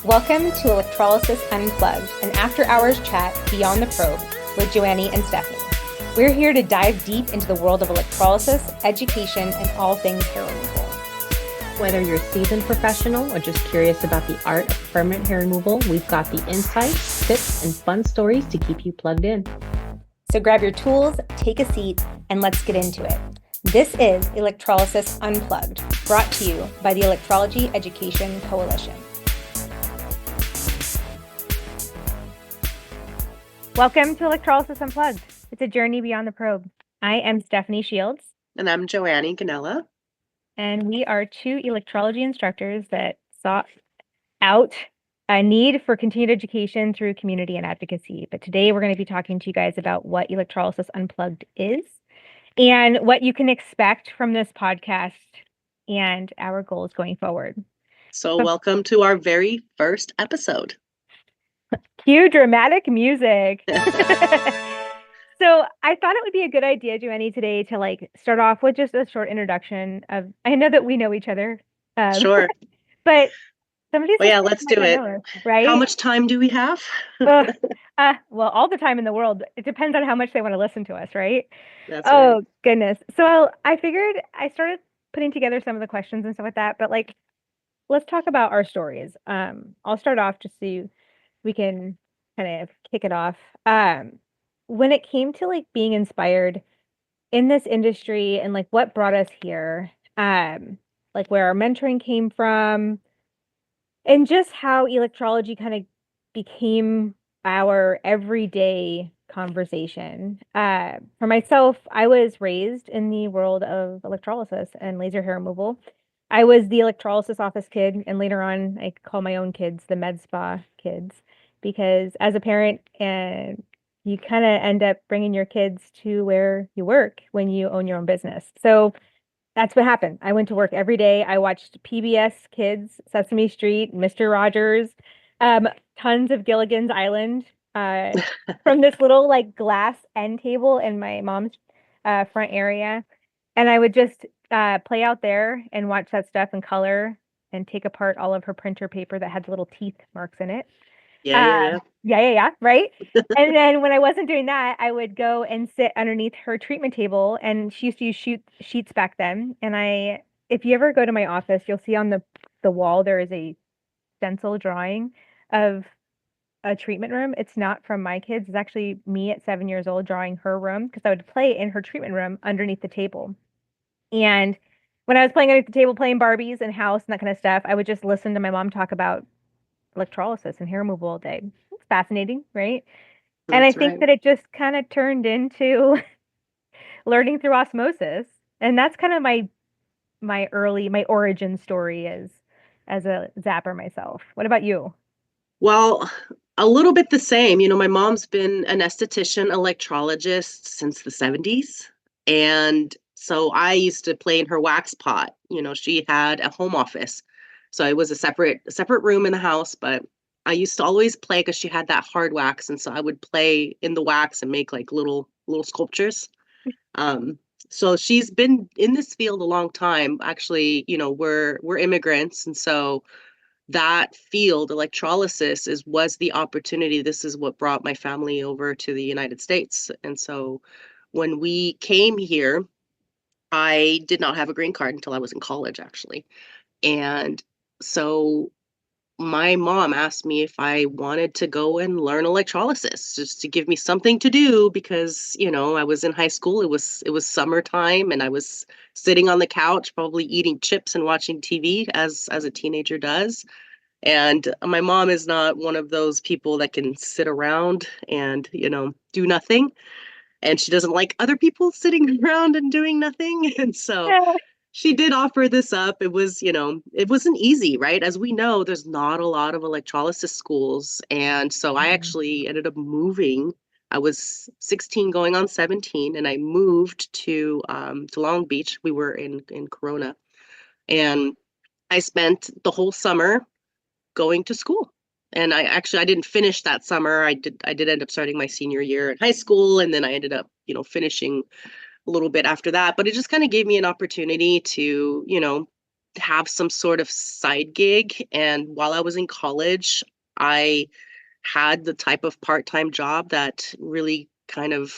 Welcome to Electrolysis Unplugged, an after-hours chat beyond the probe with Joanie and Stephanie. We're here to dive deep into the world of electrolysis, education, and all things hair removal. Whether you're a seasoned professional or just curious about the art of permanent hair removal, we've got the insights, tips, and fun stories to keep you plugged in. So grab your tools, take a seat, and let's get into it. This is Electrolysis Unplugged, brought to you by the Electrology Education Coalition. Welcome to Electrolysis Unplugged. It's a journey beyond the probe. I am Stephanie Shields. And I'm Joanie, Gonella. And we are two electrology instructors that sought out a need for continued education through community and advocacy. But today we're going to be talking to you guys about what Electrolysis Unplugged is and what you can expect from this podcast and our goals going forward. So welcome to our very first episode. Cue dramatic music. So I thought it would be a good idea, Joanie, today to start off with just a short introduction of, I know that we know each other. Sure. But somebody's let's do it. Right? How much time do we have? Well, all the time in the world. It depends on how much they want to listen to us, right? That's right. Goodness. So I figured I started putting together some of the questions and stuff like that, but let's talk about our stories. I'll start off just so we can kind of kick it off. When it came to being inspired in this industry and what brought us here, where our mentoring came from, and just how electrology kind of became our everyday conversation. For myself, I was raised in the world of electrolysis and laser hair removal. I was the electrolysis office kid, and later on, I call my own kids the med spa kids, because as a parent, and you kind of end up bringing your kids to where you work when you own your own business. So that's what happened. I went to work every day. I watched PBS Kids, Sesame Street, Mr. Rogers, tons of Gilligan's Island from this little glass end table in my mom's front area. And I would just play out there and watch that stuff in color and take apart all of her printer paper that had the little teeth marks in it. Yeah. Right. And then when I wasn't doing that, I would go and sit underneath her treatment table, and she used to use sheets back then. And if you ever go to my office, you'll see on the wall there is a stencil drawing of a treatment room. It's not from my kids. It's actually me at 7 years old drawing her room, because I would play in her treatment room underneath the table. And when I was playing underneath the table, playing Barbies and house and that kind of stuff, I would just listen to my mom talk about electrolysis and hair removal all day. It's fascinating, right? And I think that it just kind of turned into learning through osmosis. And that's kind of my origin story as a zapper myself. What about you? Well, a little bit the same. My mom's been an esthetician, electrologist since the 70s. And so I used to play in her wax pot. She had a home office. So it was a separate room in the house, but I used to always play because she had that hard wax. And so I would play in the wax and make little sculptures. So she's been in this field a long time. Actually, we're immigrants. And so that field, electrolysis, was the opportunity. This is what brought my family over to the United States. And so when we came here, I did not have a green card until I was in college, actually. And so my mom asked me if I wanted to go and learn electrolysis, just to give me something to do, because, I was in high school. It was summertime, and I was sitting on the couch, probably eating chips and watching TV as a teenager does. And my mom is not one of those people that can sit around and, do nothing. And she doesn't like other people sitting around and doing nothing. And so she did offer this up. It was, it wasn't easy, right? As we know, there's not a lot of electrolysis schools. And so I actually ended up moving. I was 16 going on 17, and I moved to Long Beach. We were in Corona. And I spent the whole summer going to school. And I didn't finish that summer. I did end up starting my senior year in high school, and then I ended up, finishing a little bit after that. But it just kind of gave me an opportunity to, have some sort of side gig. And while I was in college, I had the type of part-time job that really kind of,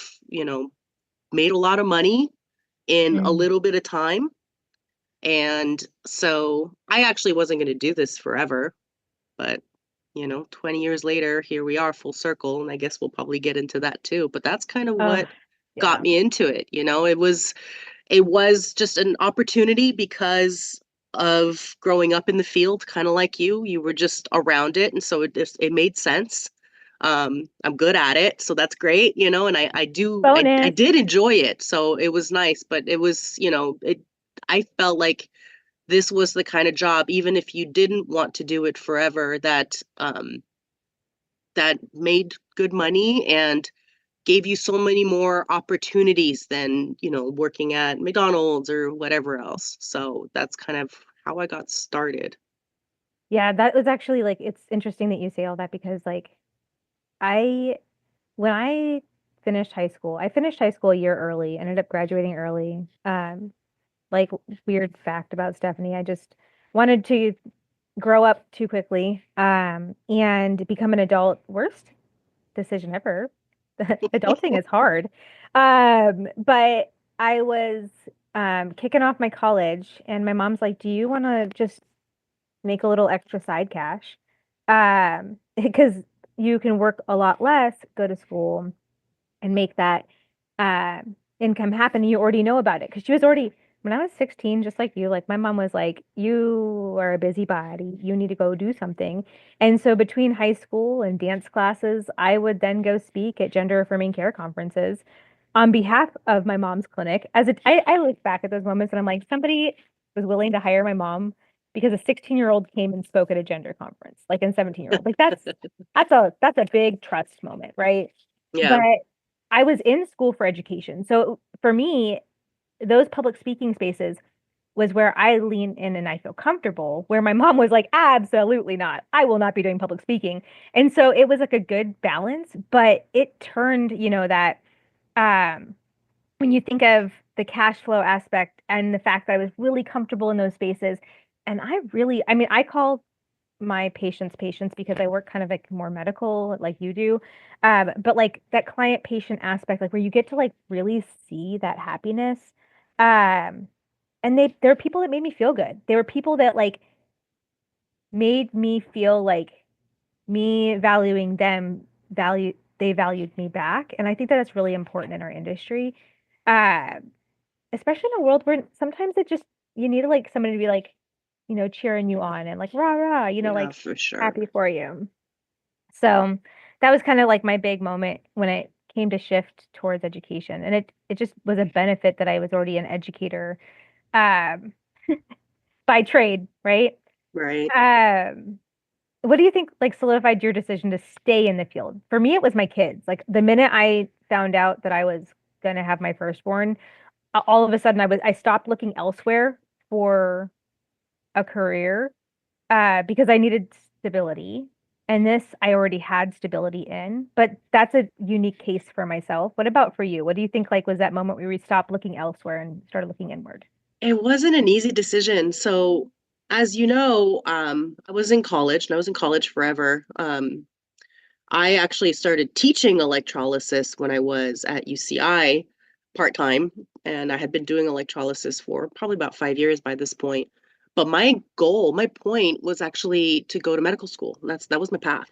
made a lot of money in a Mm. little bit of time. And so I actually wasn't going to do this forever, but 20 years later, here we are full circle. And I guess we'll probably get into that too. But that's kind of Oh, what got yeah. me into it. It was just an opportunity because of growing up in the field, kind of like you were just around it. And so it made sense. I'm good at it, so that's great, and I Bonus. did enjoy it. So it was nice, but it was, I felt like this was the kind of job, even if you didn't want to do it forever, that made good money and gave you so many more opportunities than, working at McDonald's or whatever else. So that's kind of how I got started. Yeah, that was actually like it's interesting that you say all that because like I when I finished high school a year early, ended up graduating early. Like weird fact about Stephanie, I just wanted to grow up too quickly, and become an adult. Worst decision ever. Adulting is hard. But I was kicking off my college, and my mom's like, "Do you want to just make a little extra side cash? Because you can work a lot less, go to school, and make that uh, income happen. You already know about it." Because she was already, when I was 16, just like you, like my mom was like, "You are a busybody. You need to go do something." And so between high school and dance classes, I would then go speak at gender affirming care conferences on behalf of my mom's clinic. I look back at those moments and I'm like, somebody was willing to hire my mom because a 16-year-old came and spoke at a gender conference, like a 17-year-old. Like that's a big trust moment, right? But Yeah, I was in school for education. So for me, those public speaking spaces was where I lean in and I feel comfortable, where my mom was like, absolutely not. I will not be doing public speaking. And so it was like a good balance, but it turned, that um when you think of the cash flow aspect and the fact that I was really comfortable in those spaces, and I mean, I call my patients because I work kind of like more medical like you do. But like that client patient aspect, like where you get to like really see that happiness. Um, and there are people that made me feel good. There were people that like made me feel like me valuing them they valued me back. And I think that that's really important in our industry. Uh, Especially in a world where sometimes it just you need like somebody to be like, cheering you on and like rah rah, yeah, like for sure. happy for you. So that was kind of like my big moment when it came to shift towards education. And it just was a benefit that I was already an educator um by trade, right? Right. Um what do you think like solidified your decision to stay in the field? For me, it was my kids. Like the minute I found out that I was gonna have my firstborn, all of a sudden I stopped looking elsewhere for a career because I needed stability. And this I already had stability in, but that's a unique case for myself. What about for you? What do you think like was that moment where we stopped looking elsewhere and started looking inward? It wasn't an easy decision. So, as you know, I was in college and I was in college forever. I actually started teaching electrolysis when I was at UCI part time, and I had been doing electrolysis for probably about 5 years by this point. But my point was actually to go to medical school. That was my path.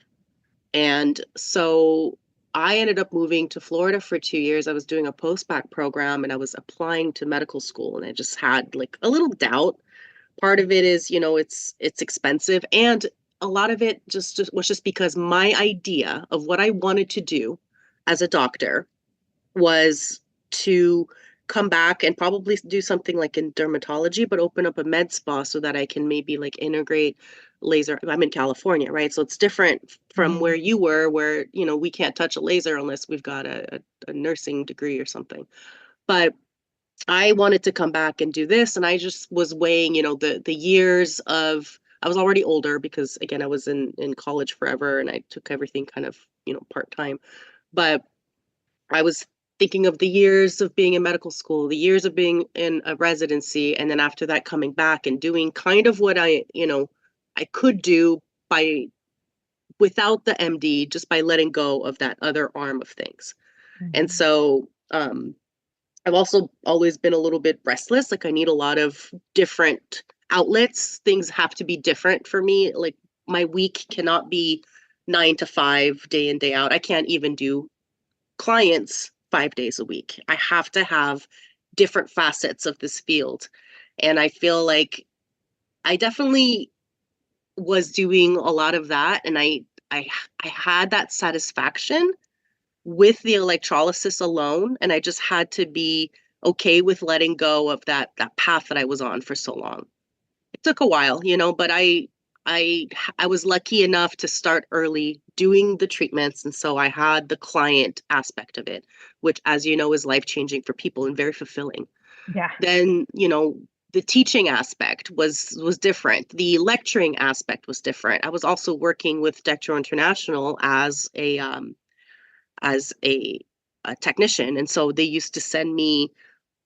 And so I ended up moving to Florida for 2 years. I was doing a post-bac program and I was applying to medical school, and I just had like a little doubt. Part of it is, it's expensive, and a lot of it just was just because my idea of what I wanted to do as a doctor was to come back and probably do something like in dermatology, but open up a med spa so that I can maybe like integrate laser. I'm in California, right? So it's different from where Mm. you were, where, we can't touch a laser unless we've got a nursing degree or something. But I wanted to come back and do this. And I just was weighing, the years of, I was already older because again, I was in college forever and I took everything kind of, part time. But I was thinking of the years of being in medical school, the years of being in a residency, and then after that coming back and doing kind of what I could do by without the MD, just by letting go of that other arm of things. And so I've also always been a little bit restless. Like I need a lot of different outlets. Things have to be different for me. Like my week cannot be 9 to 5, day in, day out. I can't even do clients 5 days a week. I have to have different facets of this field. And I feel like I definitely was doing a lot of that. And I had that satisfaction with the electrolysis alone, and I just had to be okay with letting go of that path that I was on for so long. It took a while, but I was lucky enough to start early doing the treatments, and so I had the client aspect of it, which, as you know, is life-changing for people and very fulfilling. Yeah. Then, the teaching aspect was different. The lecturing aspect was different. I was also working with Dectro International as a technician. And so they used to send me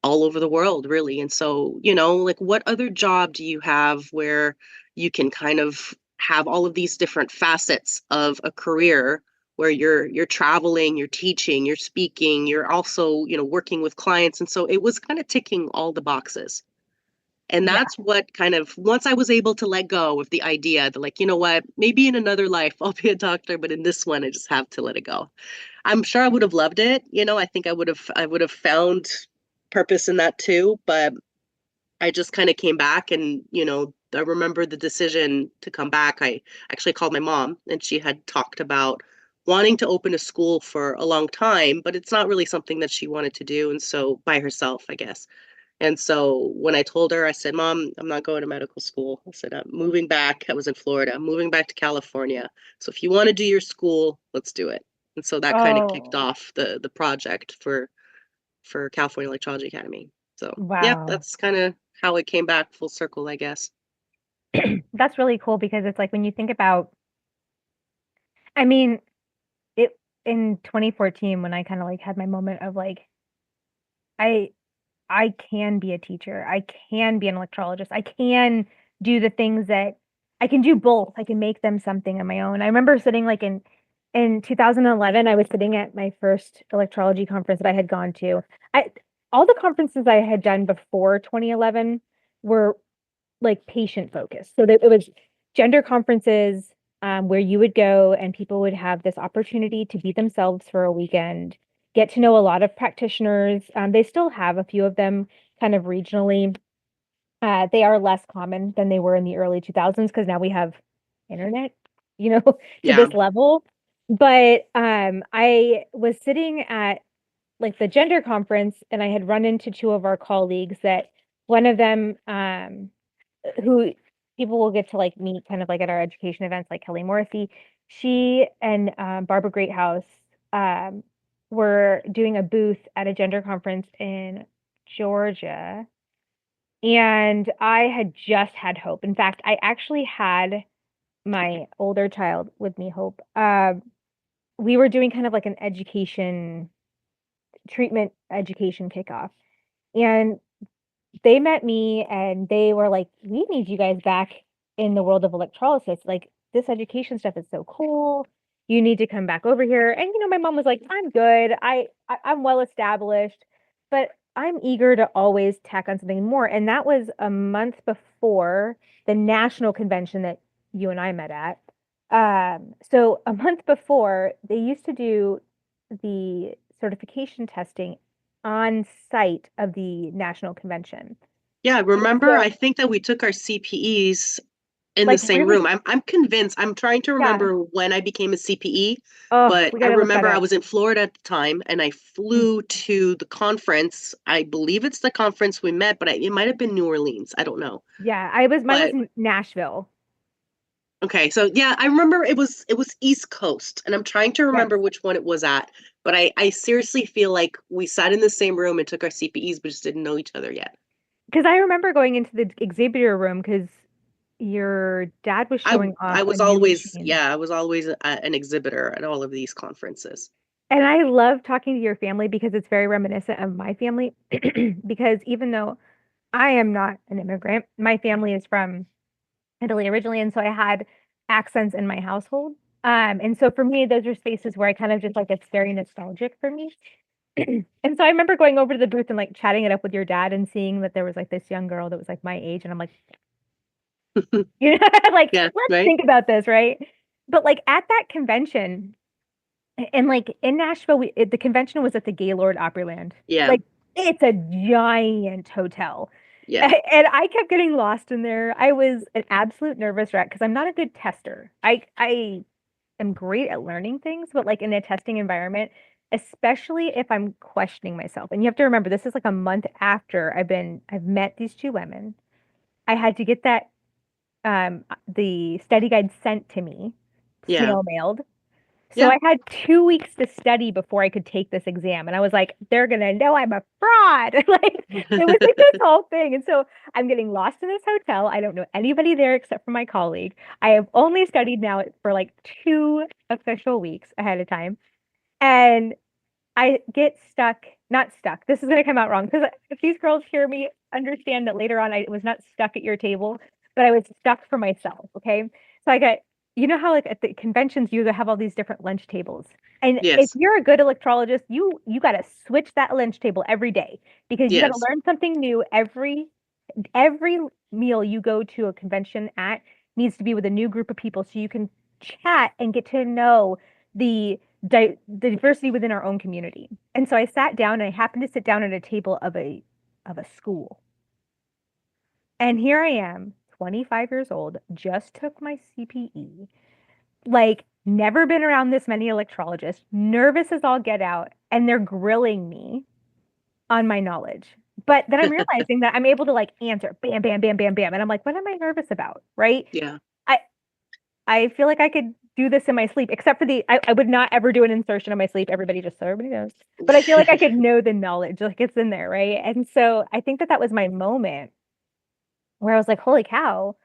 all over the world, really. And so, like what other job do you have where you can kind of have all of these different facets of a career where you're traveling, you're teaching, you're speaking, you're also, working with clients. And so it was kind of ticking all the boxes. And Yeah. that's what kind of, once I was able to let go of the idea that, like, you know what, maybe in another life I'll be a doctor, but in this one I just have to let it go. I'm sure I would have loved it. I think I would have found purpose in that too, but I just kind of came back and, I remember the decision to come back. I actually called my mom, and she had talked about wanting to open a school for a long time, but it's not really something that she wanted to do. And so by herself, I guess. And so when I told her, I said, Mom, I'm not going to medical school. I said, I'm moving back. I was in Florida. I'm moving back to California. So if you want to do your school, let's do it. And so that kind of kicked Oh, off the project for California Electrology Academy. So yeah, wow. that's kind of how it came back full circle, I guess. That's really cool because it's like when you think about, I mean, it in 2014 when I kind of like had my moment of like, I I can be a teacher. I can be an electrologist. I can do the things that I can do both. I can make them something on my own. I remember sitting like in 2011, I was sitting at my first electrology conference that I had gone to. I all the conferences I had done before 2011 were like patient focused. So that it was gender conferences where you would go and people would have this opportunity to be themselves for a weekend, get to know a lot of practitioners. They still have a few of them kind of regionally. They are less common than they were in the early 2000s because now we have internet, to Yeah. this level. But I was sitting at like the gender conference and I had run into two of our colleagues that one of them who people will get to like meet kind of like at our education events, like Kelly Morrissey. She and Barbara Greathouse were doing a booth at a gender conference in Georgia. And I had just had Hope. In fact, I actually had my older child with me, Hope. We were doing kind of like an treatment education kickoff. And they met me and they were like, "We need you guys back in the world of electrolysis. Like this education stuff is so cool. You need to come back over here." And my mom was like, "I'm good. I'm well established, but I'm eager to always tack on something more." And that was a month before the national convention that you and I met at. So a month before, they used to do the certification testing on site of the national convention. Yeah, And remember, so, I think that we took our CPEs in the like, same really, room. I'm convinced. I'm trying to yeah. remember when I became a CPE, Oh, but we I gotta look that remember I up. was in Florida at the time and I Mm, flew to the conference. I believe it's the conference we met, but it might have been New Orleans. I don't know. yeah, mine was But in Nashville. okay, so yeah, I remember it was East Coast, and I'm trying to Yes. remember which one it was at. But I seriously feel like we sat in the same room and took our CPEs, but just didn't know each other yet. Because I remember going into the exhibitor room because your dad was I showing off I a was new always machine. yeah, I was always an exhibitor at all of these conferences. And I love talking to your family because it's very reminiscent of my family. Because even though I am not an immigrant, my family is from Italy originally, and so I had accents in my household. And so for me, those are spaces where I kind of just like it's very nostalgic for me. And so I remember going over to the booth and like chatting it up with your dad and seeing that there was like this young girl that was like my age, and I'm like, you know, like Yeah, let's right? think about this, right? But like at that convention, and like in Nashville, the convention was at the Gaylord Opryland. Yeah, Like it's a giant hotel. yeah. And I kept getting lost in there. I was an absolute nervous wreck because I'm not a good tester. I am great at learning things, but like in a testing environment, especially if I'm questioning myself. And you have to remember, this is like a month after I've met these two women. I had to get that the study guide sent to me, Yeah. snail mailed. So Yeah. I had 2 weeks to study before I could take this exam. And I was like, they're gonna know I'm a fraud. Like it was like this whole thing. And so I'm getting lost in this hotel. I don't know anybody there except for my colleague. I have only studied now for like 2 official weeks ahead of time. And I get stuck, not stuck. This is going to come out wrong because if these girls hear me, understand that later on I was not stuck at your table, but I was stuck for myself. Okay. So I got, you know how like at the conventions you have all these different lunch tables. And if Yes. you're a good electrologist, you got to switch that lunch table every day because you got to Yes. learn something new every meal you go to a convention at needs to be with a new group of people so you can chat and get to know the diversity within our own community. And so I sat down and I happened to sit down at a table of a school. And here I am, 25 years old, just took my CPE, like never been around this many electrologists, nervous as all get out, and they're grilling me on my knowledge. But then I'm realizing that I'm able to like answer bam, bam, bam, bam, bam. And I'm like, what am I nervous about? Right. Yeah. I I feel like I could do this in my sleep, except for I would not ever do an insertion in my sleep. Everybody just so everybody knows. But I feel like I could know the knowledge, like it's in there, right? And so I think that that was my moment where I was like, holy cow,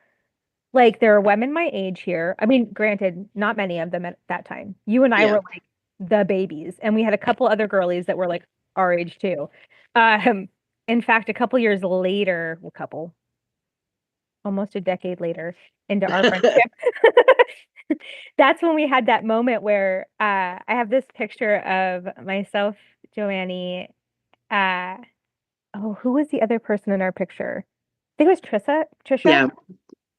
like there are women my age here. I mean, granted, not many of them at that time. You and I Yeah. were like the babies, and we had a couple other girlies that were like our age too. Um, in fact, a couple years later, a couple, almost a decade later into our friendship, that's when we had that moment where I have this picture of myself, Joanie. Uh, oh, who was the other person in our picture? I think it was Trisha. Yeah.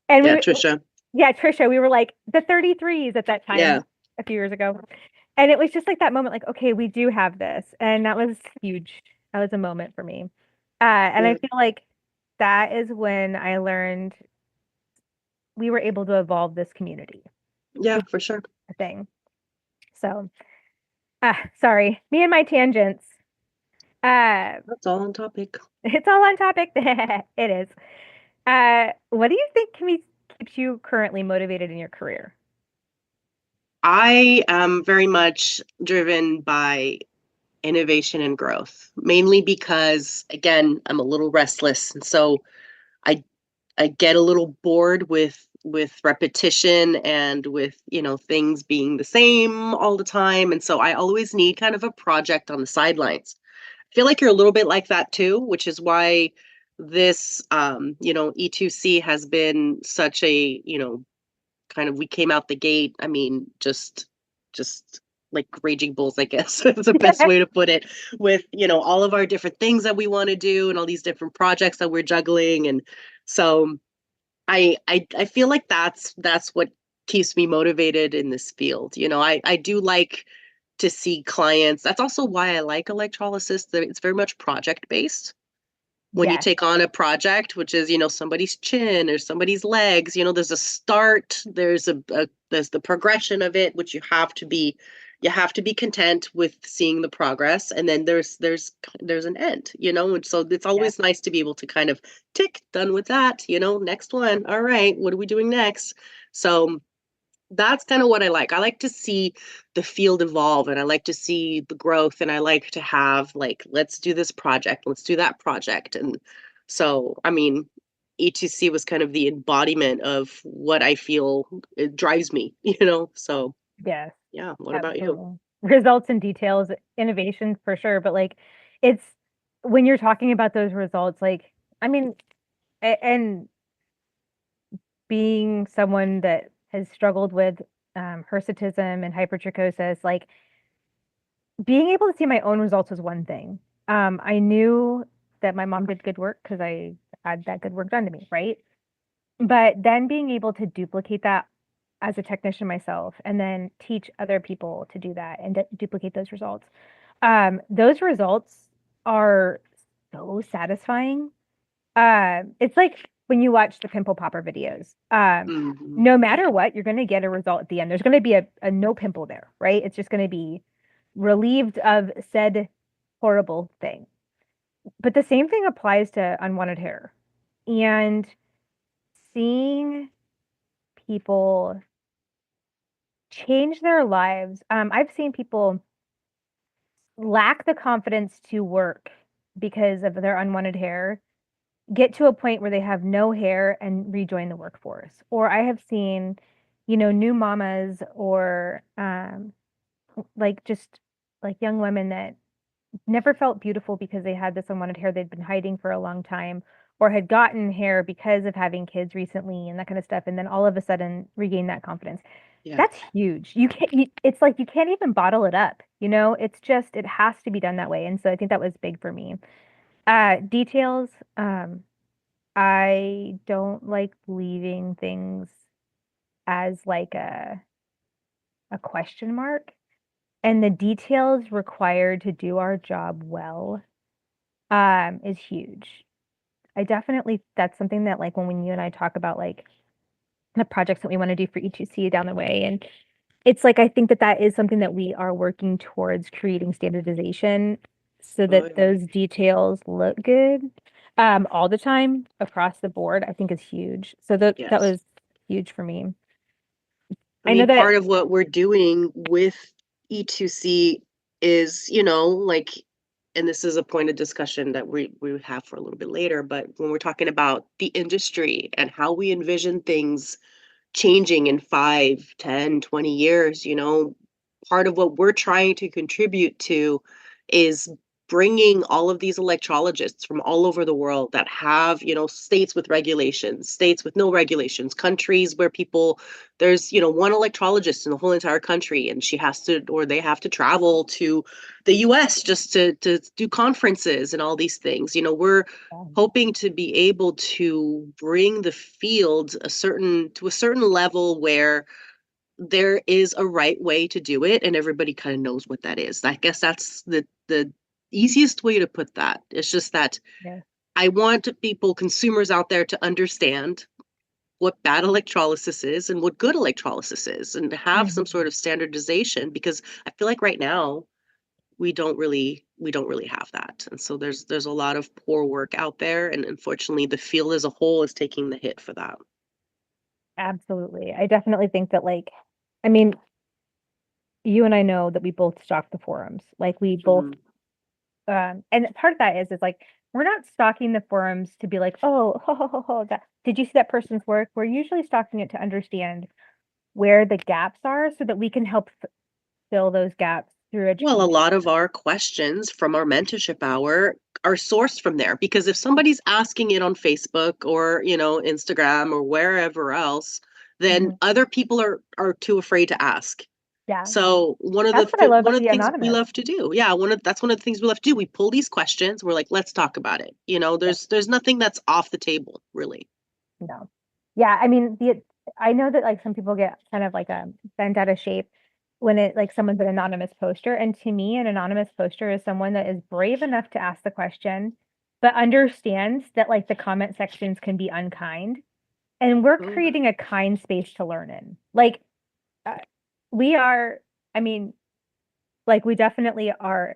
And Yeah, we, Trisha. yeah, Trisha. We were like the 33s at that Yeah. time a few years ago. And it was just like that moment, like, okay, we do have this. And that was huge. That was a moment for me. And I Yeah. feel like that is when I learned we were able to evolve this community, Yeah, which for sure. is a thing. So sorry, me and my tangents. Uh, That's all on topic. it's all on topic. It is. What do you think keeps you currently motivated in your career? I am very much driven by innovation and growth, mainly because, again, I'm a little restless, and so I I get a little bored with repetition and with, things being the same all the time, and so I always need kind of a project on the sidelines. I feel like you're a little bit like that too, which is why this E2C has been such a, kind of we came out the gate, I mean, just like raging bulls, I guess is the best way to put it, with, all of our different things that we want to do and all these different projects that we're juggling. And so I feel like that's what keeps me motivated in this field. I do like to see clients. That's also why I like electrolysis. That it's very much project based. When you Yes, take on a project, which is, somebody's chin or somebody's legs, there's a start, there's the progression of it, which you have to be content with seeing the progress, and then there's an end, and so it's yes, always nice to be able to kind of tick, done with that, next one, all right, what are we doing next? So that's kind of what I like. I like to see the field evolve, and I like to see the growth, and I like to have like, let's do this project, let's do that project. And so, I mean, E2C was kind of the embodiment of what I feel it drives me, So yes, yeah. What about you? absolutely. results and details, innovation for sure, but like it's when you're talking about those results, like I mean, and being someone that has struggled with hirsutism and hypertrichosis, like being able to see my own results was one thing. I knew that my mom did good work because I had that good work done to me, right? But then being able to duplicate that as a technician myself and then teach other people to do that and duplicate those results are so satisfying. It's like when you watch the pimple popper videos. Mhm. No matter what, you're going to get a result at the end. There's going to be a no pimple there, right? It's just going to be relieved of said horrible thing. But the same thing applies to unwanted hair. And seeing people change their lives, I've seen people lack the confidence to work because of their unwanted hair, get to a point where they have no hair and rejoin the workforce. Or I have seen, new mamas or like just like young women that never felt beautiful because they had this unwanted hair they'd been hiding for a long time or had gotten hair because of having kids recently and that kind of stuff and then all of a sudden regain that confidence. Yeah. That's huge. It's like you can't even bottle it up, it's just it has to be done that way. And so I think that was big for me. Details, I don't like leaving things as like a question mark, and the details required to do our job well is huge. I definitely that's something that like when you and I talk about like the projects that we want to do for E2C down the way, and it's like I think that that is something that we are working towards creating standardization so Oh, that yeah. those details look good all the time across the board. I think is huge. So that Yes. was huge for me. I I know mean, that. part of what we're doing with E2C is, like, and this is a point of discussion that we would have for a little bit later, but when we're talking about the industry and how we envision things changing in 5, 10, 20 years, part of what we're trying to contribute to is bringing all of these electrologists from all over the world that have, states with regulations, states with no regulations, countries where there's, one electrologist in the whole entire country and she has to, or they have to travel to the US just to do conferences and all these things. We're hoping to be able to bring the field to a certain level where there is a right way to do it and everybody kind of knows what that is. I guess that's the easiest way to put that. It's just that Yeah. I want people, consumers out there, to understand what bad electrolysis is and what good electrolysis is and to have some sort of standardization, because I feel like right now we don't really have that. And so there's a lot of poor work out there, and unfortunately the field as a whole is taking the hit for that. Absolutely. I definitely think that like I mean, you and I know that we both stalk the forums. Like we both Mhm. and part of that is like we're not stalking the forums to be like, oh, ho, ho, ho, ho, that did you see that person's work? We're usually stalking it to understand where the gaps are so that we can help fill those gaps through Well, a education. lot of our questions from our mentorship hour are sourced from there, because if somebody's asking it on Facebook or, Instagram or wherever else, then Mhm. other people are too afraid to ask. Yeah. So That's what I love one about of the the things we anonymous. love to do, yeah, that's one of the things we love to do. We pull these questions. We're like, let's talk about it. Yeah. There's nothing that's off the table, really. No. Yeah, I mean I know that like some people get kind of like bent out of shape when it like someone's an anonymous poster. And to me, an anonymous poster is someone that is brave enough to ask the question, but understands that like the comment sections can be unkind. And we're Mm. creating a kind space to learn in. Like uh, we are, I mean, like we definitely are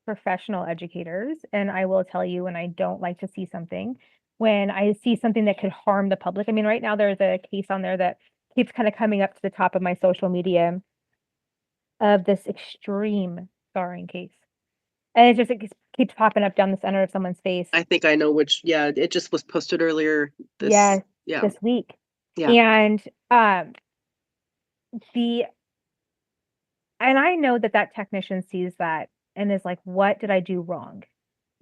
professional educators. And I will tell you when I don't like to see something, when I see something that could harm the public. I mean, right now there's a case on there that keeps kind of coming up to the top of my social media of this extreme scarring case. And it keeps popping up down the center of someone's face. I think I know which, yeah, it just was posted earlier Yes, yeah, this week. yeah. And the and I know that that technician sees that and is like, what did I do wrong?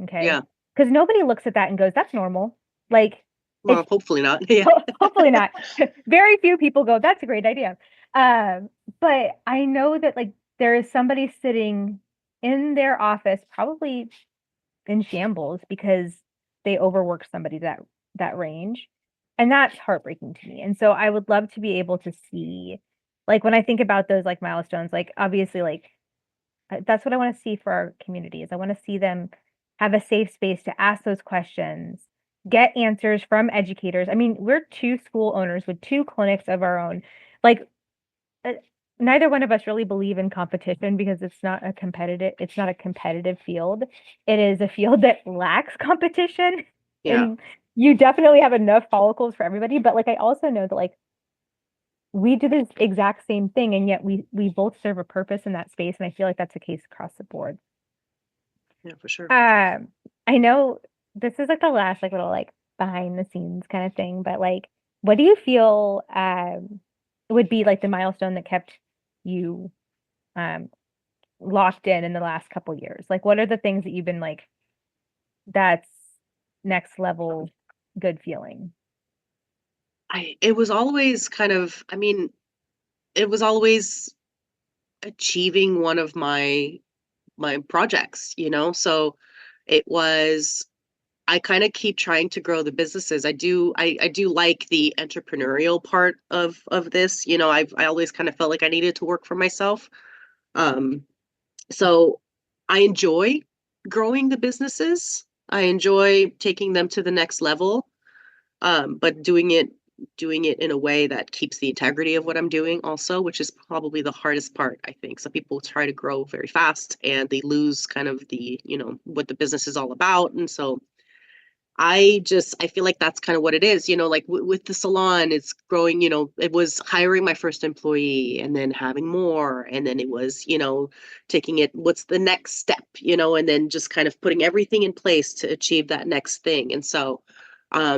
Okay. Yeah. Because nobody looks at that and goes, that's normal. Like, Well, it's hopefully not. Yeah. hopefully not. Very few people go, that's a great idea. But I know that like there is somebody sitting in their office, probably in shambles because they overworked somebody that range. And that's heartbreaking to me. And so I would love to be able to see, like when I think about those like milestones, like obviously like that's what I want to see for our communities. I want to see them have a safe space to ask those questions, get answers from educators. I mean, we're two school owners with two clinics of our own. Like uh, neither one of us really believe in competition because it's not a competitive field. It is a field that lacks competition. Yeah. And you definitely have enough follicles for everybody. But like I also know that like we do this exact same thing and yet we both serve a purpose in that space. And I feel like that's the case across the board. Yeah, for sure. I know this is like the last like little like behind the scenes kind of thing, but like what do you feel would be like the milestone that kept you um locked in the last couple years? Like what are the things that you've been like that's next level good feeling? It was always kind of, I mean, it was always achieving one of my projects, you know? So it was, I kind of keep trying to grow the businesses. I do like the entrepreneurial part of this. You know, I always kind of felt like I needed to work for myself. Um, so I enjoy growing the businesses. I enjoy taking them to the next level. But doing it in a way that keeps the integrity of what I'm doing also, which is probably the hardest part, I think. Some people try to grow very fast and they lose kind of the, you know, what the business is all about. And so I feel like that's kind of what it is, you know, like with the salon, it's growing, you know, it was hiring my first employee and then having more. And then it was, you know, taking it, what's the next step, you know, and then just kind of putting everything in place to achieve that next thing. And so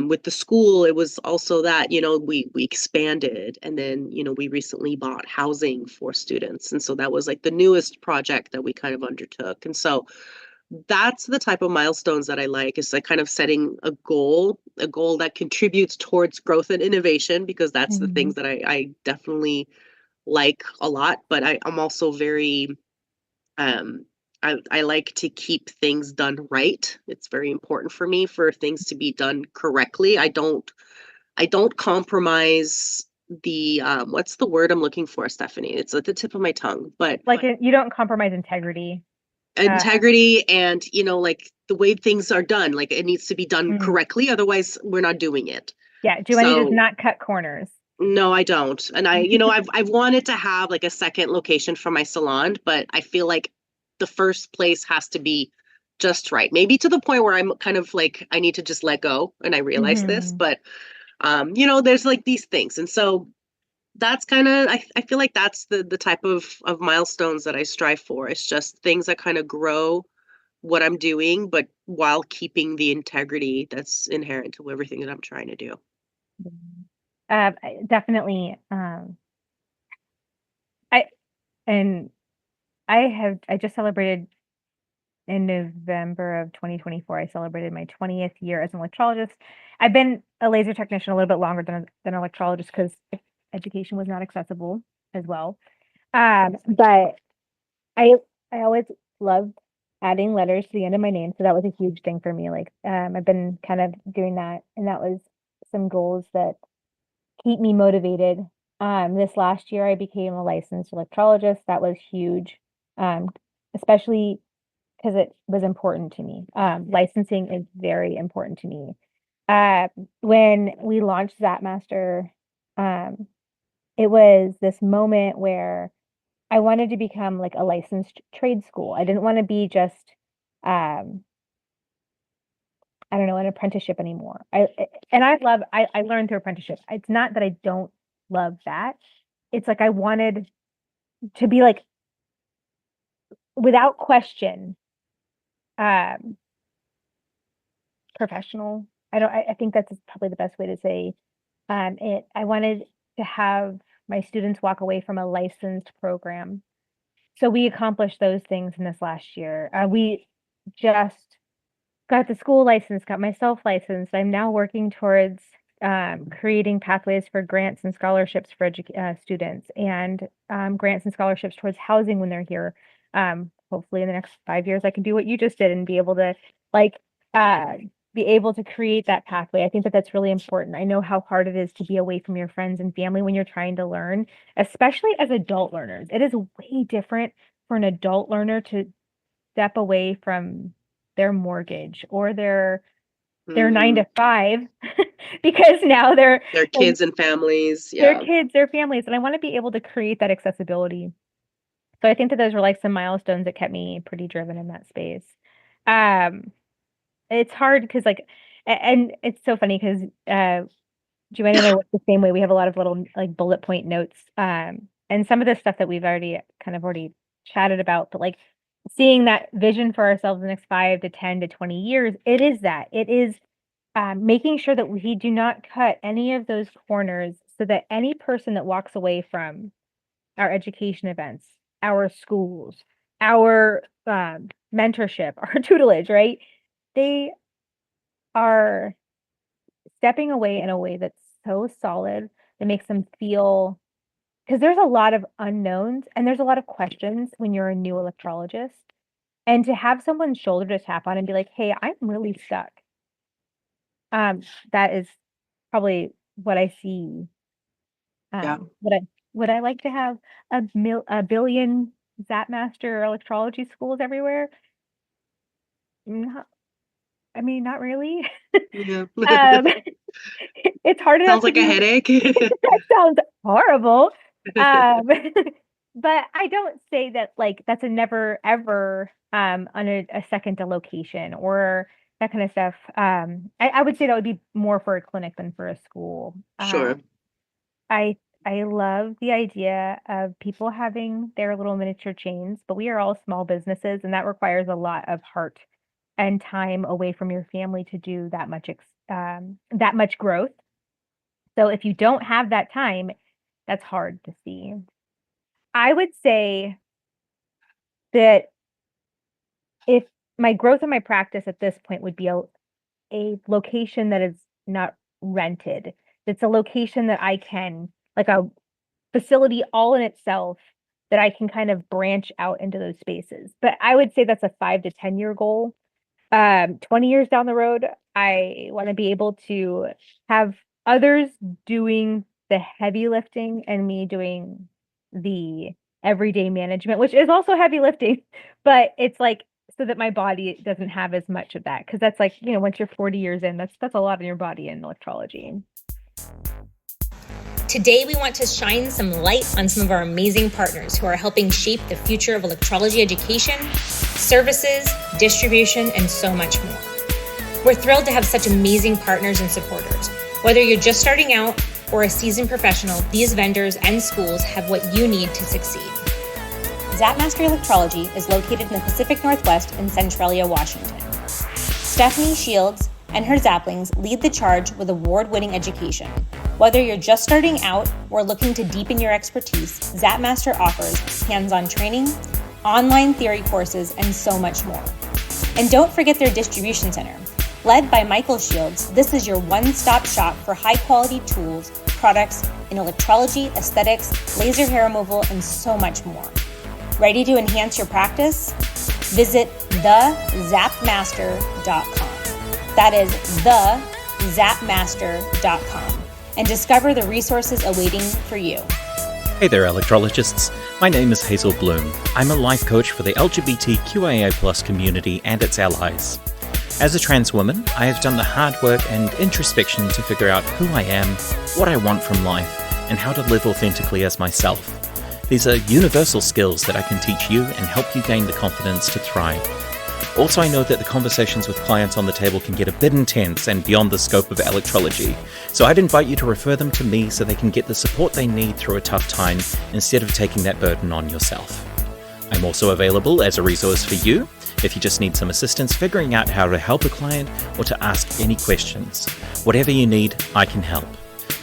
with the school, it was also that, you know, we expanded and then, you know, we recently bought housing for students. And so that was like the newest project that we kind of undertook. And so that's the type of milestones that I like is like kind of setting a goal that contributes towards growth and innovation, because that's the Mhm. things that I definitely like a lot. But I'm also very, I like to keep things done right. It's very important for me for things to be done correctly. I don't compromise the, what's the word I'm looking for, Stephanie? It's at the tip of my tongue, but Like you don't compromise integrity. Uh, integrity and, you know, like the way things are done, like it needs to be done mm, correctly, otherwise we're not doing it. yeah, Joanie does So not cut corners. no, I don't. And I, you know, I've wanted to have like a second location for my salon, but I feel like the first place has to be just right, maybe to the point where I'm kind of like I need to just let go, and I realize this. Mhm. But you know, there's like these things. And so that's kind of, I feel like that's the type of milestones that I strive for. It's just things that kind of grow what I'm doing, but while keeping the integrity that's inherent to everything that I'm trying to do. Definitely. I and I just celebrated in November of 2024. I celebrated my 20th year as an electrologist. I've been a laser technician a little bit longer than an electrologist because education was not accessible as well. But I I always loved adding letters to the end of my name, so that was a huge thing for me. Like I've been kind of doing that, and that was some goals that keep me motivated. This last year, I became a licensed electrologist. That was huge, um, especially because it was important to me. Licensing is very important to me. When we launched Zapmaster, um, it was this moment where I wanted to become like a licensed trade school. I didn't want to be just, um, I don't know, an apprenticeship anymore. And I learned through apprenticeship. It's not that I don't love that. It's like I wanted to be like without question, um, professional. I think that's probably the best way to say it. I wanted to have my students walk away from a licensed program So we accomplished those things in this last year. We just got the school license, got myself licensed. I'm now working towards creating pathways for grants and scholarships for students, and grants and scholarships towards housing when they're here. Hopefully in the next 5 years, I can do what you just did and be able to create that pathway. I think that that's really important. I know how hard it is to be away from your friends and family when you're trying to learn, especially as adult learners. It is way different for an adult learner to step away from their mortgage or their 9 to 5 because now they're their kids and families. Their kids, their families. And I want to be able to create that accessibility. So I think that those were like some milestones that kept me pretty driven in that space. It's hard because and it's so funny because Joanie and I work the same way. We have a lot of little like bullet point notes. And some of the stuff that we've already chatted about, but like seeing that vision for ourselves in the next 5 to 10 to 20 years, it is making sure that we do not cut any of those corners so that any person that walks away from our education events, our schools, our mentorship, our tutelage, right? They are stepping away in a way that's so solid that makes them feel, because there's a lot of unknowns and there's a lot of questions when you're a new electrologist. And to have someone's shoulder to tap on and be like, hey, I'm really stuck. That is probably what I see. Would I like to have a billion Zapmaster electrology schools everywhere? Not really. Yeah. It's hard enough. Sounds like a headache. That sounds horrible. But I don't say that like that's a never ever on a second location or that kind of stuff. I would say that would be more for a clinic than for a school. Sure. I love the idea of people having their little miniature chains, but we are all small businesses, and that requires a lot of heart and time away from your family to do that much growth. So if you don't have that time, that's hard to see. I would say that if my growth in my practice at this point would be a location that is not rented, it's a location that I can, like a facility all in itself, that I can kind of branch out into those spaces. But I would say that's a 5 to 10 year goal. 20 years down the road, I want to be able to have others doing the heavy lifting and me doing the everyday management, which is also heavy lifting, but it's like so that my body doesn't have as much of that, because that's like, once you're 40 years in, that's a lot in your body in electrology. Today, we want to shine some light on some of our amazing partners who are helping shape the future of electrology education, services, distribution, and so much more. We're thrilled to have such amazing partners and supporters. Whether you're just starting out or a seasoned professional, these vendors and schools have what you need to succeed. Zapmaster Electrology is located in the Pacific Northwest in Centralia, Washington. Stephanie Shields and her Zaplings lead the charge with award-winning education. Whether you're just starting out or looking to deepen your expertise, Zapmaster offers hands-on training, online theory courses, and so much more. And don't forget their distribution center. Led by Michael Shields, this is your one-stop shop for high-quality tools, products in electrology, aesthetics, laser hair removal, and so much more. Ready to enhance your practice? Visit thezapmaster.com. That is thezapmaster.com, and discover the resources awaiting for you. Hey there, electrologists. My name is Hazel Bloom. I'm a life coach for the LGBTQIA+ community and its allies. As a trans woman, I have done the hard work and introspection to figure out who I am, what I want from life, and how to live authentically as myself. These are universal skills that I can teach you and help you gain the confidence to thrive. Also, I know that the conversations with clients on the table can get a bit intense and beyond the scope of electrology, so I'd invite you to refer them to me so they can get the support they need through a tough time instead of taking that burden on yourself. I'm also available as a resource for you if you just need some assistance figuring out how to help a client or to ask any questions. Whatever you need, I can help.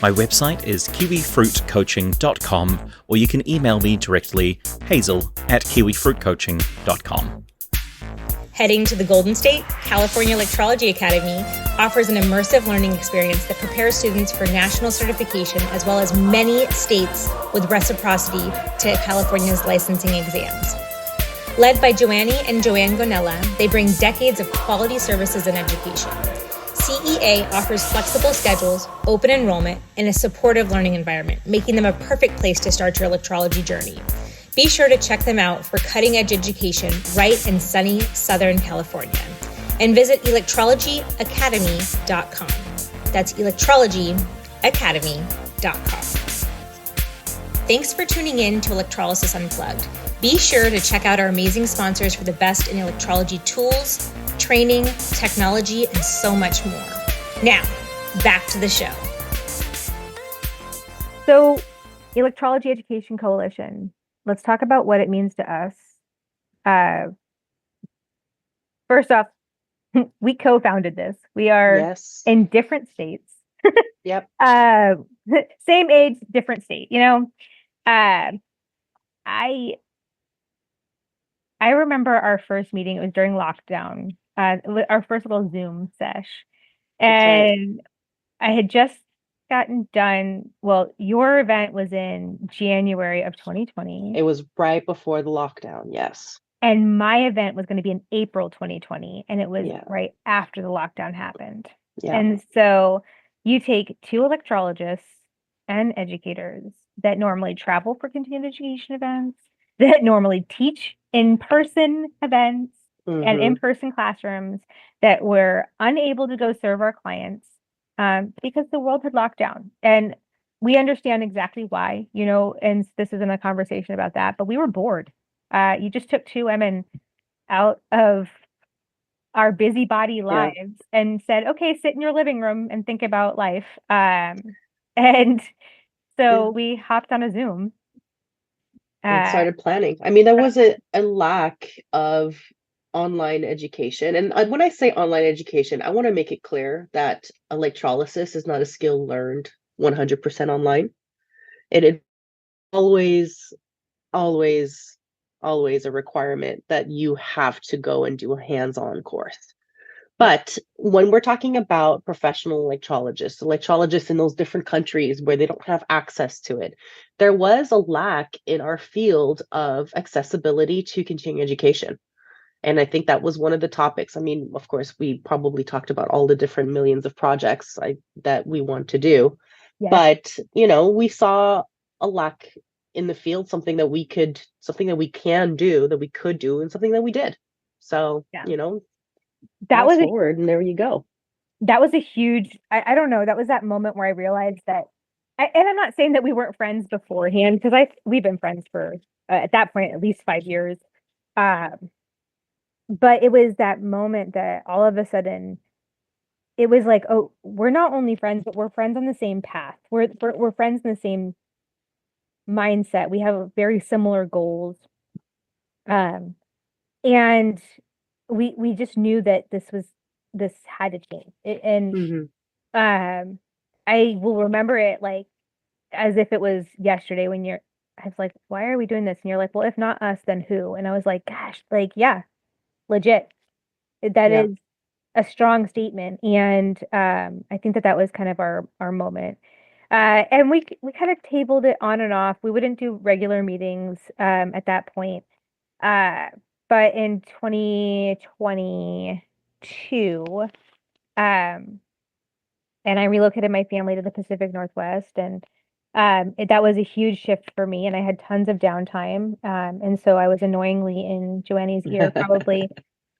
My website is kiwifruitcoaching.com, or you can email me directly, hazel@kiwifruitcoaching.com. Heading to the Golden State, California Electrology Academy offers an immersive learning experience that prepares students for national certification as well as many states with reciprocity to California's licensing exams. Led by Joanie and Gonella, they bring decades of quality services and education. CEA offers flexible schedules, open enrollment, and a supportive learning environment, making them a perfect place to start your electrology journey. Be sure to check them out for cutting-edge education right in sunny Southern California. And visit electrologyacademy.com. That's electrologyacademy.com. Thanks for tuning in to Electrolysis Unplugged. Be sure to check out our amazing sponsors for the best in electrology tools, training, technology, and so much more. Now, back to the show. So, Electrology Education Coalition. Let's talk about what it means to us. First off, we co-founded this. We are in different states. Yep. Same age, different state. I remember our first meeting. It was during lockdown. Our first little Zoom sesh, and I had just gotten done. Well, your event was in January of 2020. It was right before the lockdown, yes. And my event was going to be in April 2020, and it was right after the lockdown happened. Yeah. And so you take two electrologists and educators that normally travel for continuing education events, that normally teach in-person events and in-person classrooms, that were unable to go serve our clients because the world had locked down. And we understand exactly why, and this isn't a conversation about that, but we were bored. You just took two women out of our busybody lives and said, okay, sit in your living room and think about life. And so we hopped on a Zoom. And started planning. I mean, there was a lack of online education. And when I say online education, I want to make it clear that electrolysis is not a skill learned 100% online. It is always a requirement that you have to go and do a hands-on course. But when we're talking about professional electrologists in those different countries where they don't have access to it, there was a lack in our field of accessibility to continuing education. And I think that was one of the topics. I mean, of course, we probably talked about all the different millions of projects that we want to do. Yes. But, we saw a lack in the field, something that we could do, and something that we did. So, that was forward, and there you go. That was a huge, I don't know, that was that moment where I realized that, and I'm not saying that we weren't friends beforehand, because we've been friends for, at that point, at least 5 years. But it was that moment that all of a sudden, it was like, oh, we're not only friends, but we're friends on the same path. We're friends in the same mindset. We have very similar goals. And we just knew that this had to change. I will remember it like as if it was yesterday when I was like, why are we doing this? And you're like, well, if not us, then who? And I was like, gosh, legit. That is a strong statement. And I think that was kind of our moment. And we kind of tabled it on and off. We wouldn't do regular meetings at that point. But in 2022, and I relocated my family to the Pacific Northwest, and that was a huge shift for me, and I had tons of downtime. And so I was annoyingly in Joannie's ear probably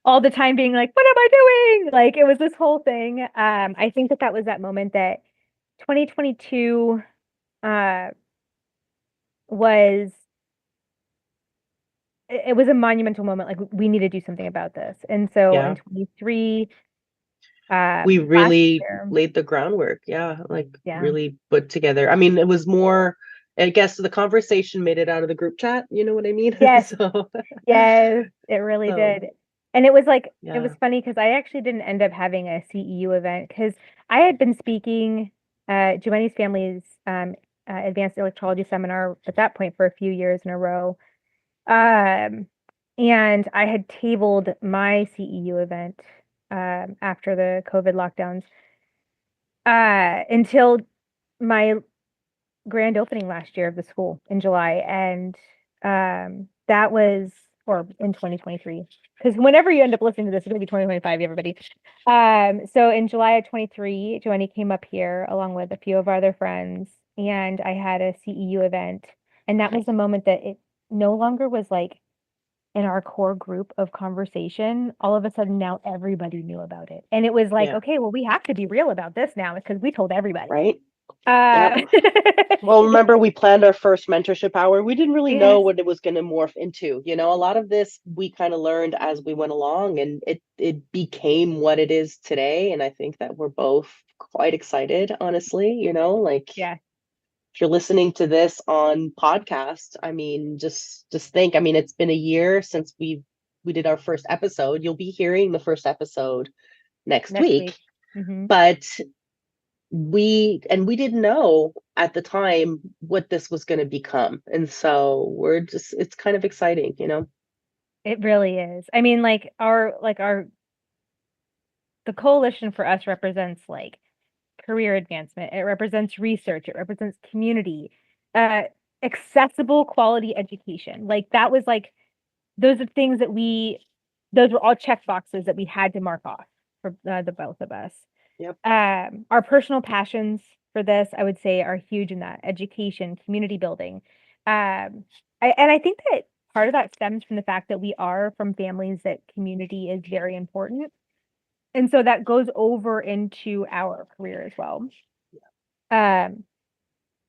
all the time being like, what am I doing? Like, it was this whole thing. I think that was that moment that 2022 was a monumental moment. Like, we need to do something about this. And so in 23, we really laid the groundwork. Really put together. I mean, it was more, I guess the conversation made it out of the group chat. You know what I mean? Yes. Yes, it really did. And it was like, it was funny because I actually didn't end up having a CEU event because I had been speaking Joanie's family's advanced electrology seminar at that point for a few years in a row. And I had tabled my CEU event after the COVID lockdowns until my grand opening last year of the school in July. And that was, or in 2023, because whenever you end up listening to this, it's going to be 2025, everybody. So in July of 23, Joanie came up here along with a few of our other friends, and I had a CEU event. And that was the moment that it no longer was like in our core group of conversation. All of a sudden now everybody knew about it. And it was like, Yeah. okay, well, we have to be real about this now because we told everybody. Right. Uh, Well, remember we planned our first mentorship hour. We didn't really know Yes. what it was going to morph into. You know, a lot of this we kind of learned as we went along, and it became what it is today. And I think that we're both quite excited, honestly. You know, like Yeah. if you're listening to this on podcast, I mean, just think. I mean, it's been a year since we did our first episode. You'll be hearing the first episode next week. Mhm. But we didn't know at the time what this was going to become, and so it's kind of exciting, you know. It really is. I mean, the coalition for us represents like career advancement. It represents research. It represents community, uh, accessible quality education. Like that was like, those are things that those were all check boxes that we had to mark off for the both of us. Yep. Our personal passions for this, I would say, are huge in that: education, community building. And I think that part of that stems from the fact that we are from families that community is very important. And so that goes over into our career as well.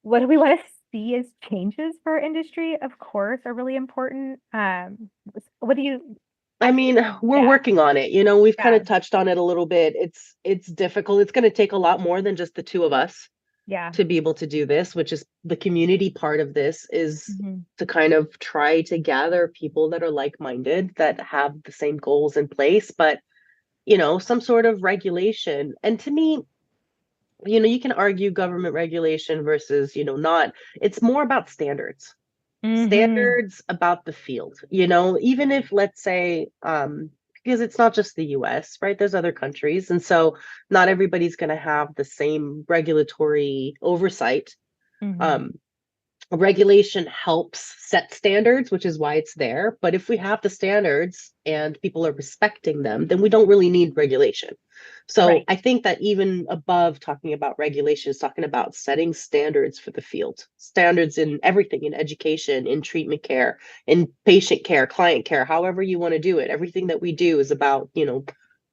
What do we want to see as changes for our industry? Of course, are really important. What do you? I mean, we're Yeah. working on it, you know. We've kind Yeah. of touched on it a little bit. It's difficult. It's going to take a lot more than just the two of us Yeah. to be able to do this, which is the community part of this, is Mhm. to kind of try to gather people that are like-minded, that have the same goals in place, but you know, some sort of regulation. And to me, you know, you can argue government regulation versus, you know, not. It's more about standards. Mhm. Standards about the field, you know, even if, let's say, because it's not just the US, right? There's other countries. And so not everybody's going to have the same regulatory oversight. Mhm. Regulation helps set standards, which is why it's there. But if we have the standards and people are respecting them, then we don't really need regulation. So Right. I think that even above talking about regulations, talking about setting standards for the field, standards in everything, in education, in treatment care, in patient care, client care, however you want to do it. Everything that we do is about, you know,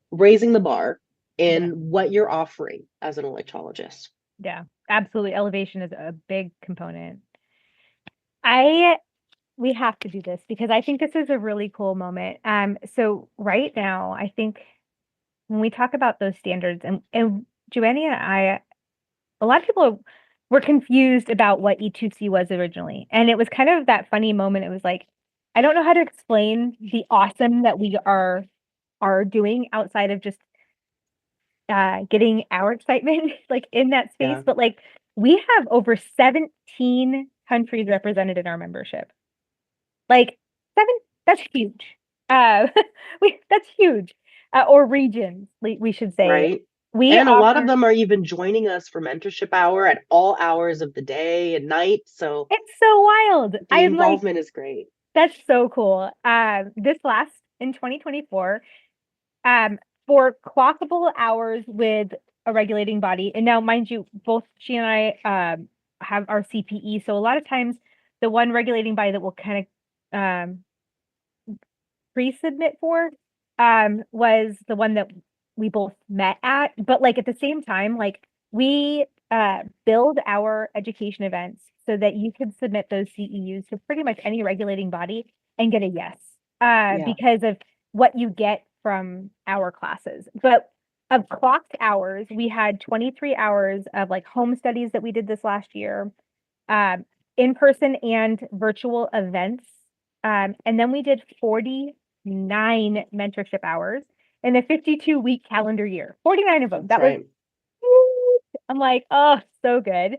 raising the bar in Yeah. what you're offering as an electrologist. Yeah, absolutely. Elevation is a big component. We have to do this because I think this is a really cool moment. So right now, I think when we talk about those standards, and Joanie and I, a lot of people were confused about what E2C was originally. And it was kind of that funny moment. It was like, I don't know how to explain the awesome that we are doing outside of just getting our excitement like in that space. Yeah. But like we have over 17 countries represented in our membership. Like that's huge. Uh, that's huge. Or regions, we should say. Right. We And a lot of offer, them are even joining us for mentorship hour at all hours of the day and night. So it's so wild. the I'm like, involvement is great. that's so cool. This last in 2024, for clockable hours with a regulating body. And now, mind you, both she and I have our CPE. So a lot of times the one regulating body that we'll kind of pre-submit for was the one that we both met at. But like at the same time, like we build our education events so that you can submit those CEUs to pretty much any regulating body and get a yes because of what you get from our classes. But of clocked hours, we had 23 hours of like home studies that we did this last year, in-person and virtual events. And then we did 49 mentorship hours in a 52-week calendar year. 49 of them. That was huge. I'm like, oh, so good.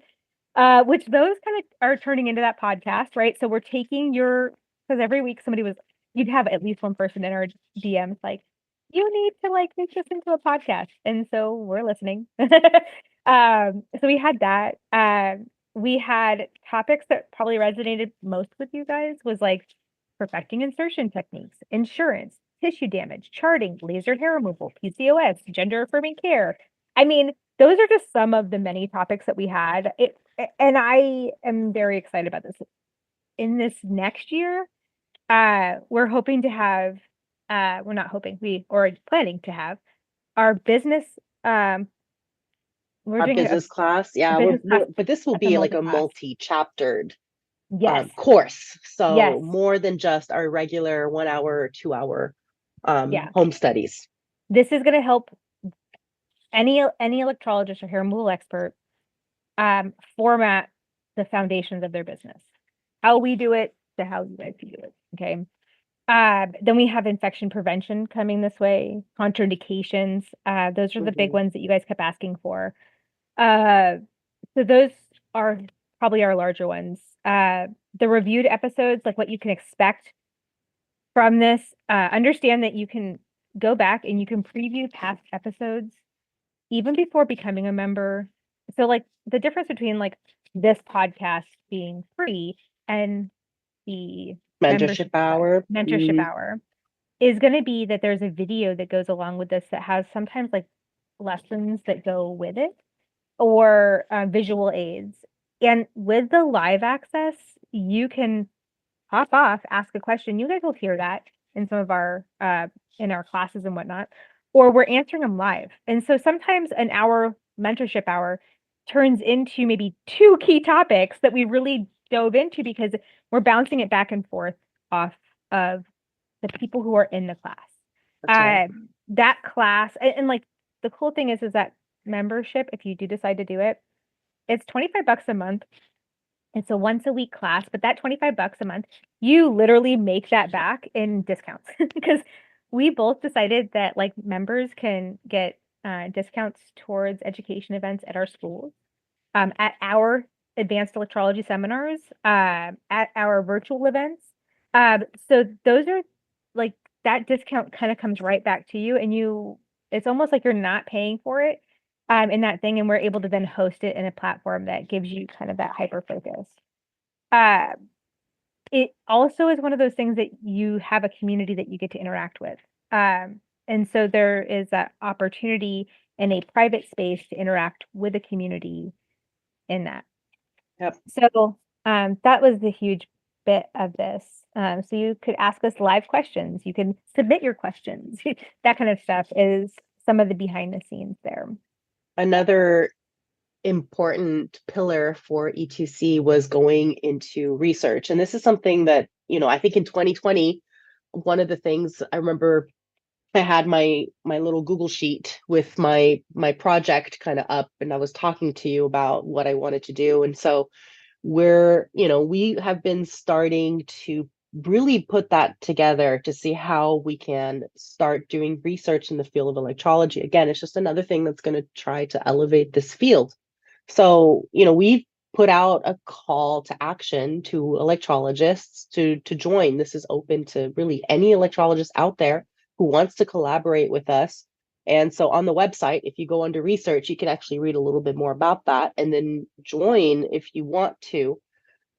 Which those kind of are turning into that podcast, right? So we're taking because every week you'd have at least one person in our DMs like, you need to like make this into a podcast. And so we're listening. So we had that. We had topics that probably resonated most with you guys was like perfecting insertion techniques, insurance, tissue damage, charting, laser hair removal, PCOS, gender affirming care. I mean, those are just some of the many topics that we had. And I am very excited about this. In this next year, we're hoping to have, we're not hoping, we are planning to have our business, we're Our doing business class, yeah, business class but this will as a be like a multi-class. multi-chaptered Yes, course. yes, So more than just our regular 1 hour or 2 hour yeah. home studies. This is going to help any electrologist or hair removal expert format the foundations of their business. How we do it to how you guys do it. Okay. Then we have infection prevention coming this way, contraindications. Those are the big ones that you guys kept asking for. So those are probably our larger ones. The reviewed episodes, like what you can expect from this, understand that you can go back and you can preview past episodes even before becoming a member. So like the difference between like this podcast being free and the Mentorship hour. mentorship hour is going to be that there's a video that goes along with this that has sometimes like lessons that go with it or visual aids. And with the live access, you can hop off, ask a question. You guys will hear that in some of our in our classes and whatnot, or we're answering them live. And so sometimes an hour mentorship hour turns into maybe 2 key topics that we really dove into because we're bouncing it back and forth off of the people who are in the class. That's right. That class, and like the cool thing is that membership, if you do decide to do it, it's $25 a month. It's a once a week class, but that $25 a month, you literally make that back in discounts because we both decided that like members can get discounts towards education events at our schools, at our advanced electrology seminars, at our virtual events. So those are like that discount kind of comes right back to you, and it's almost like you're not paying for it in that thing, and we're able to then host it in a platform that gives you kind of that hyper focus. It also is one of those things that you have a community that you get to interact with. And so there is that opportunity in a private space to interact with the community in that. Yep. So that was the huge bit of this. So you could ask us live questions. You can submit your questions. That kind of stuff is some of the behind the scenes there. Another important pillar for E2C was going into research. And this is something that, I think in 2020, one of the things I remember I had my little Google sheet with my project kind of up, and I was talking to you about what I wanted to do. And so we have been starting to really put that together to see how we can start doing research in the field of electrology. Again, it's just another thing that's going to try to elevate this field. So, we've put out a call to action to electrologists to join. This is open to really any electrologist out there who wants to collaborate with us. And so on the website, if you go under research, you can actually read a little bit more about that and then join if you want to.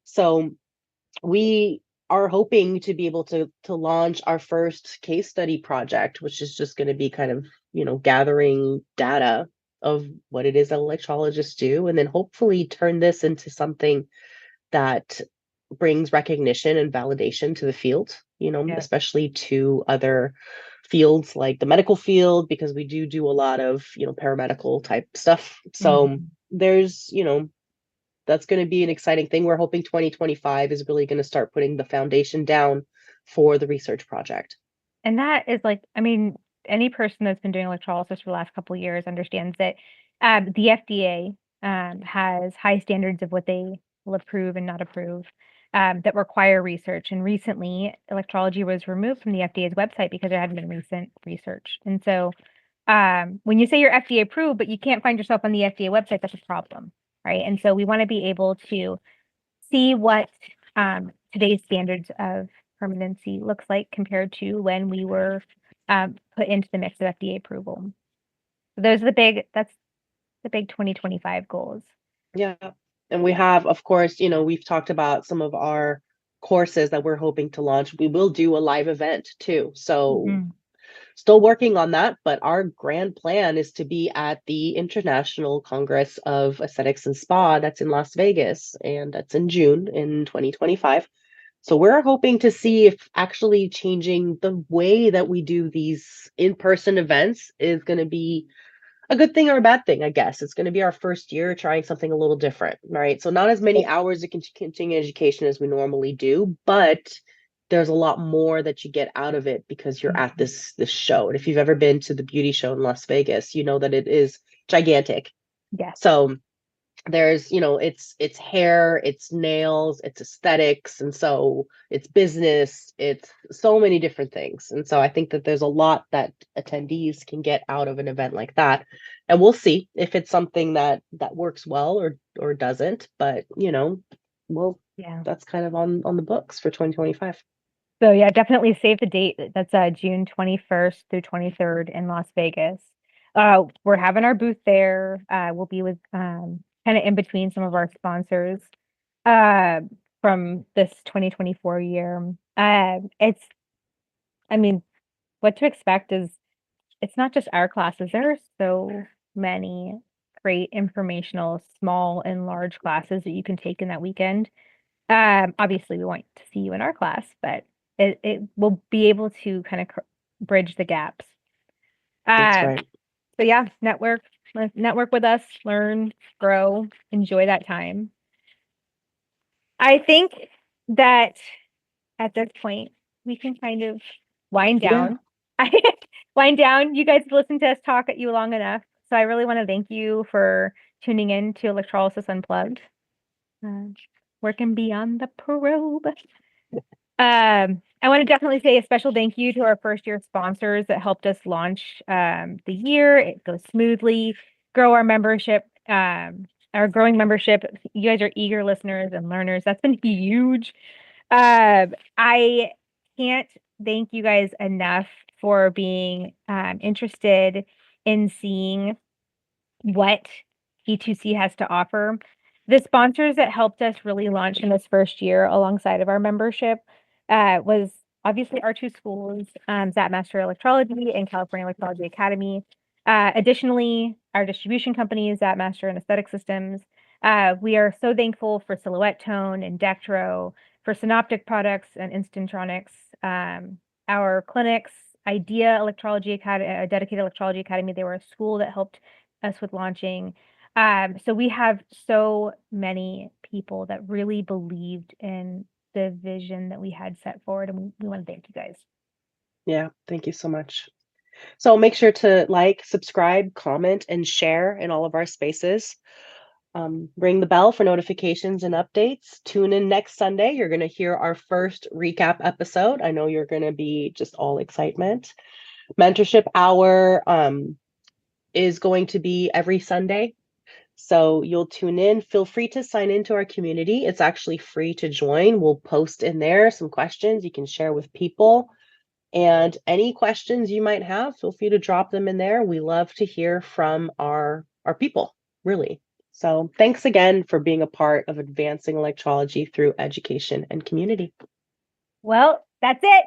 So we are hoping to be able to launch our first case study project, which is just going to be kind of, gathering data of what it is that electrologists do, and then hopefully turn this into something that brings recognition and validation to the field, especially to other fields like the medical field, because we do a lot of, paramedical type stuff. So there's, that's going to be an exciting thing. We're hoping 2025 is really going to start putting the foundation down for the research project. And that is like, I mean, any person that's been doing electrolysis for the last couple of years understands that the FDA has high standards of what they will approve and not approve that require research. And recently, electrology was removed from the FDA's website because there hadn't been recent research. And so when you say you're FDA approved, but you can't find yourself on the FDA website, that's a problem, right? And so we want to be able to see what today's standards of permanency looks like compared to when we were put into the mix of FDA approval. So that's the big 2025 goals. Yeah. And we have, of course, we've talked about some of our courses that we're hoping to launch. We will do a live event too. So still working on that, but our grand plan is to be at the International Congress of Aesthetics and Spa that's in Las Vegas, and that's in June in 2025. So we're hoping to see if actually changing the way that we do these in-person events is going to be a good thing or a bad thing, I guess. It's going to be our first year trying something a little different, right? So not as many hours of continuing education as we normally do, but there's a lot more that you get out of it because you're at this show. And if you've ever been to the beauty show in Las Vegas, you know that it is gigantic. Yeah. So there's, it's hair, it's nails, it's aesthetics, and so it's business, it's so many different things. And so I think that there's a lot that attendees can get out of an event like that. And we'll see if it's something that works well or doesn't, but that's kind of on the books for 2025. So yeah, definitely save the date. That's June 21st through 23rd in Las Vegas. We're having our booth there. We'll be with kind of in between some of our sponsors from this 2024 year. What to expect is it's not just our classes. There are so many great informational small and large classes that you can take in that weekend. Obviously we want to see you in our class, but it will be able to kind of bridge the gaps. That's right. So yeah, network with us, learn, grow, enjoy that time. I think that at this point we can kind of wind down. Wind down. You guys have listened to us talk at you long enough. So I really want to thank you for tuning in to Electrolysis Unplugged. Working beyond the probe. I want to definitely say a special thank you to our first year sponsors that helped us launch the year. It goes smoothly, grow our membership, our growing membership. You guys are eager listeners and learners. That's been huge. I can't thank you guys enough for being interested in seeing what E2C has to offer. The sponsors that helped us really launch in this first year alongside of our membership was obviously our two schools, Zap Master Electrology and California Electrology Academy. Additionally, our distribution companies, Zap Master and Aesthetic Systems. We are so thankful for Silhouette Tone and Dectro, for Synoptic Products and Instantronics, our clinics, Idea Electrology Academy, Dedicated Electrology Academy. They were a school that helped us with launching. So we have so many people that really believed in the vision that we had set forward, and we want to thank you guys. Yeah, thank you so much. So make sure to like, subscribe, comment, and share in all of our spaces. Ring the bell for notifications and updates. Tune in next Sunday. You're going to hear our first recap episode. I know you're going to be just all excitement. Mentorship Hour is going to be every Sunday. So you'll tune in. Feel free to sign into our community. It's actually free to join. We'll post in there some questions you can share with people. And any questions you might have, feel free to drop them in there. We love to hear from our people, really. So thanks again for being a part of advancing electrology through education and community. Well, that's it.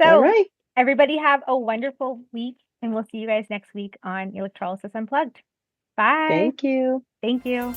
So all right. Everybody have a wonderful week, and we'll see you guys next week on Electrolysis Unplugged. Bye. Thank you. Thank you.